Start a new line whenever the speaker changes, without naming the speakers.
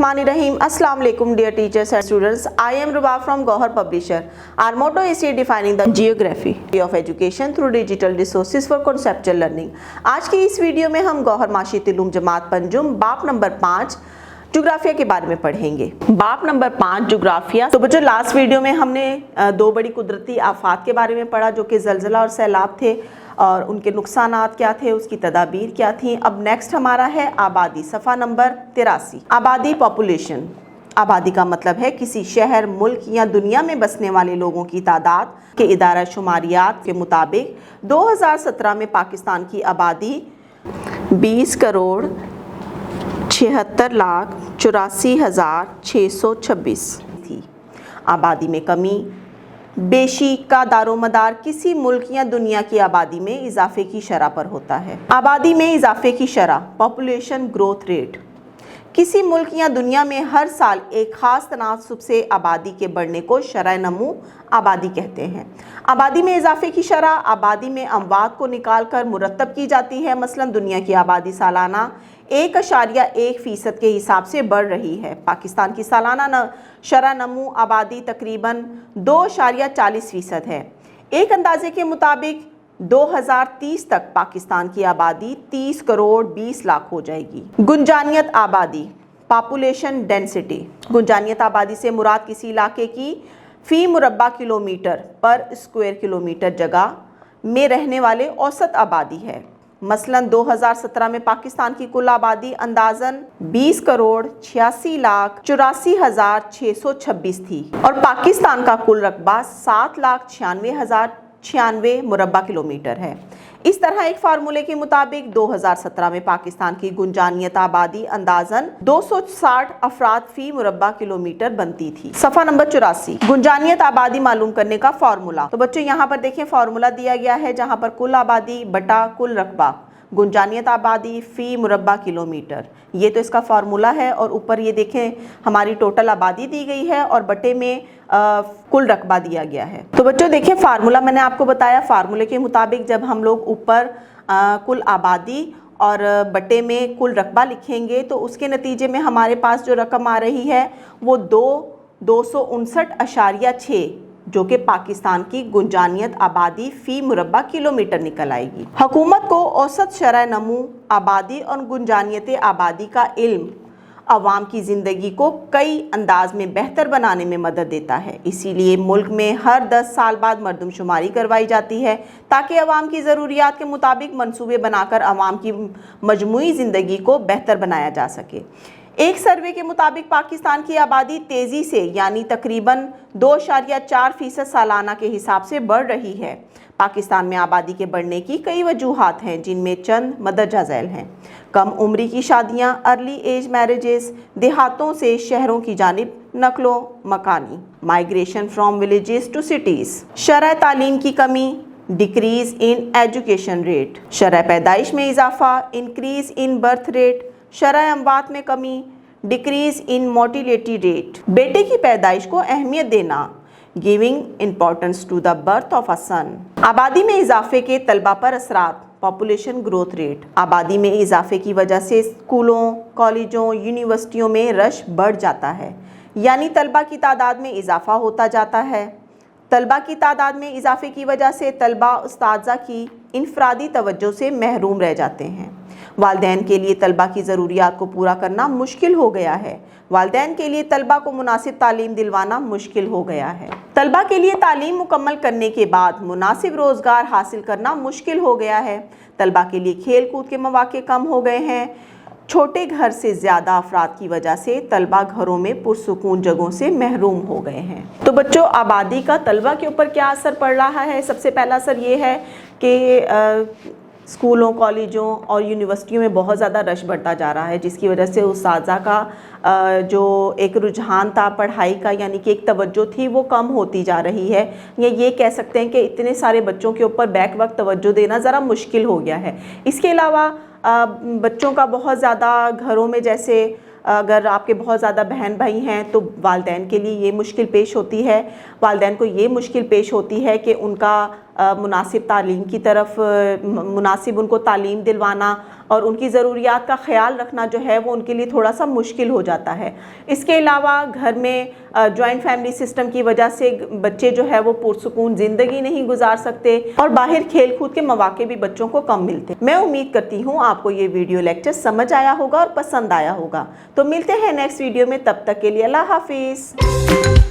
Bismillahirrahmanirrahim. Assalamu alaikum dear teachers and students. I am Ruba from Gohar Publisher. Our motto is defining the geography of education through digital resources for conceptual learning. आज की इस video में हम गौहर माशी तिलुम जमात पंजुम बाप number 5 जोग्राफिया के बारे में पढ़ेंगे। बाप नंबर 5 जोग्राफिया। तो बच्चों लास्ट वीडियो में हमने दो बड़ी कुदरती आफात के बारे में पढ़ा जो कि ज़लज़ला और सैलाब थे और उनके नुकसानात क्या थे, उसकी तदाबीर क्या थी। अब नेक्स्ट हमारा है आबादी, सफ़ा नंबर 83। आबादी पॉपुलेशन। आबादी का मतलब है किसी शहर, मुल्क या दुनिया में बसने वाले लोगों की तादाद के इदारा शुमारियात के मुताबिक 2017 में पाकिस्तान की आबादी 20,76,84,626 थी। आबादी में कमी बेशी का दारोमदार किसी मुल्क या दुनिया की आबादी में इजाफे की शरह पर होता है। आबादी में इजाफे की शरह, पॉपुलेशन ग्रोथ रेट। किसी मुल्क या दुनिया में हर साल एक ख़ास तनासुब से आबादी के बढ़ने को शरह नमू आबादी कहते हैं। आबादी में इजाफे की शरह आबादी में अमवात को निकाल कर मुरतब की जाती है। मसलन दुनिया की आबादी सालाना 1.1% के हिसाब से बढ़ रही है। पाकिस्तान की सालाना शरह नमू आबादी तकरीबन 2.40% है। एक अंदाजे के मुताबिक 2030 तक पाकिस्तान की आबादी 30 करोड़ 20 लाख हो जाएगी। गुंजानियत आबादी, पॉपुलेशन डेंसिटी। गुंजानियत आबादी से मुराद किसी इलाके की फ़ी मुरब्बा किलोमीटर पर स्क्वायर किलोमीटर जगह में रहने वाले औसत आबादी है। मसलन 2017 में पाकिस्तान की कुल आबादी अंदाज़न 20 करोड़ 86,84,626 थी और पाकिस्तान का कुल रकबा 7,96,096 मुरब्बा किलोमीटर है। इस तरह एक फार्मूले के मुताबिक 2017 में पाकिस्तान की गुंजानियत आबादी अंदाज़न 260 अफराद फ़ी मुरब्बा किलोमीटर बनती थी। सफ़ा नंबर 84, गुंजानियत आबादी मालूम करने का फार्मूला। तो बच्चों यहाँ पर देखें फार्मूला दिया गया है जहाँ पर कुल आबादी बटा कुल रकबा, गुंजानियत आबादी फ़ी मुरब्बा किलोमीटर, ये तो इसका फार्मूला है। और ऊपर ये देखें हमारी टोटल आबादी दी गई है और बटे में कुल रकबा दिया गया है। तो बच्चों देखें फार्मूला मैंने आपको बताया, फार्मूले के मुताबिक जब हम लोग ऊपर कुल आबादी और बटे में कुल रकबा लिखेंगे तो उसके नतीजे में हमारे पास जो रकम आ रही है वो 259.6 जो कि पाकिस्तान की गुंजानियत आबादी फ़ी मुरब्बा किलोमीटर निकल आएगी। हुकूमत को औसत शरह नमू आबादी और गुंजानियत आबादी का इल्म अवाम की ज़िंदगी को कई अंदाज में बेहतर बनाने में मदद देता है। इसीलिए मुल्क में हर 10 साल बाद मरदमशुमारी करवाई जाती है ताकि अवाम की ज़रूरियात के मुताबिक मंसूबे बनाकर अवाम की मजमूई ज़िंदगी को बेहतर बनाया जा सके। एक सर्वे के मुताबिक पाकिस्तान की आबादी तेज़ी से यानी तकरीबन 2.4% सालाना के हिसाब से बढ़ रही है। पाकिस्तान में आबादी के बढ़ने की कई वजूहात हैं जिनमें चंद मदरजा झैल हैं। कम उम्री की शादियां, अर्ली एज मैरिजेस, देहातों से शहरों की जानिब नकलो मकानी, migration from villages to cities, शरह तालीम की कमी, डिक्रीज़ इन एजुकेशन रेट, शरह पैदाइश में इजाफा, इंक्रीज़ इन बर्थ रेट, शरह अमवात में कमी, डिक्रीज़ इन मोटिलिटी रेट, बेटे की पैदाइश को अहमियत देना, giving importance to the birth of a son. आबादी में इजाफे के तलबा पर असरात, पॉपुलेशन ग्रोथ रेट। आबादी में इजाफे की वजह से स्कूलों, कॉलेजों, यूनिवर्सिटियों में रश बढ़ जाता है यानी तलबा की तादाद में इजाफा होता जाता है। तलबा की तादाद में इजाफे की वजह से तलबा उस्ताज़ा की इनफरादी तवज्जो से महरूम रह जाते हैं। वालिदैन के लिए तलबा की ज़रूरियात को पूरा करना मुश्किल हो गया है। वालिदैन के लिए तलबा को मुनासिब तालीम दिलवाना मुश्किल हो गया है। तलबा के लिए तालीम मुकम्मल करने के बाद मुनासिब रोज़गार हासिल करना मुश्किल हो गया है। तलबा के लिए खेल कूद के मौक़े कम हो गए हैं। छोटे घर से ज़्यादा अफराद की वजह से तलबा घरों में पुरसुकून जगहों से महरूम हो गए हैं। तो बच्चों आबादी का तलबा के ऊपर क्या असर पड़ रहा है? सबसे पहला असर ये है कि स्कूलों, कॉलेजों और यूनिवर्सिटियों में बहुत ज़्यादा रश बढ़ता जा रहा है जिसकी वजह से उस्ताज़ा का जो एक रुझान था पढ़ाई का यानी कि एक तवज्जो थी वो कम होती जा रही है। या ये कह सकते हैं कि इतने सारे बच्चों के ऊपर बैक वक्त तवज्जो देना ज़रा मुश्किल हो गया है। इसके अलावा बच्चों का बहुत ज़्यादा घरों में जैसे अगर आपके बहुत ज़्यादा बहन भाई हैं तो वालिदैन के लिए ये मुश्किल पेश होती है। वालिदैन को ये मुश्किल पेश होती है कि उनका मुनासिब तालीम की तरफ मुनासिब उनको तालीम दिलवाना, اور ان کی ضروریات کا خیال رکھنا جو ہے وہ ان کے لیے تھوڑا سا مشکل ہو جاتا ہے۔ اس کے علاوہ گھر میں جوائنٹ فیملی سسٹم کی وجہ سے بچے جو ہے وہ پرسکون زندگی نہیں گزار سکتے اور باہر کھیل کود کے مواقع بھی بچوں کو کم ملتے۔ میں امید کرتی ہوں آپ کو یہ ویڈیو لیکچر سمجھ آیا ہوگا اور پسند آیا ہوگا۔ تو ملتے ہیں نیکسٹ ویڈیو میں، تب تک کے لیے اللہ حافظ۔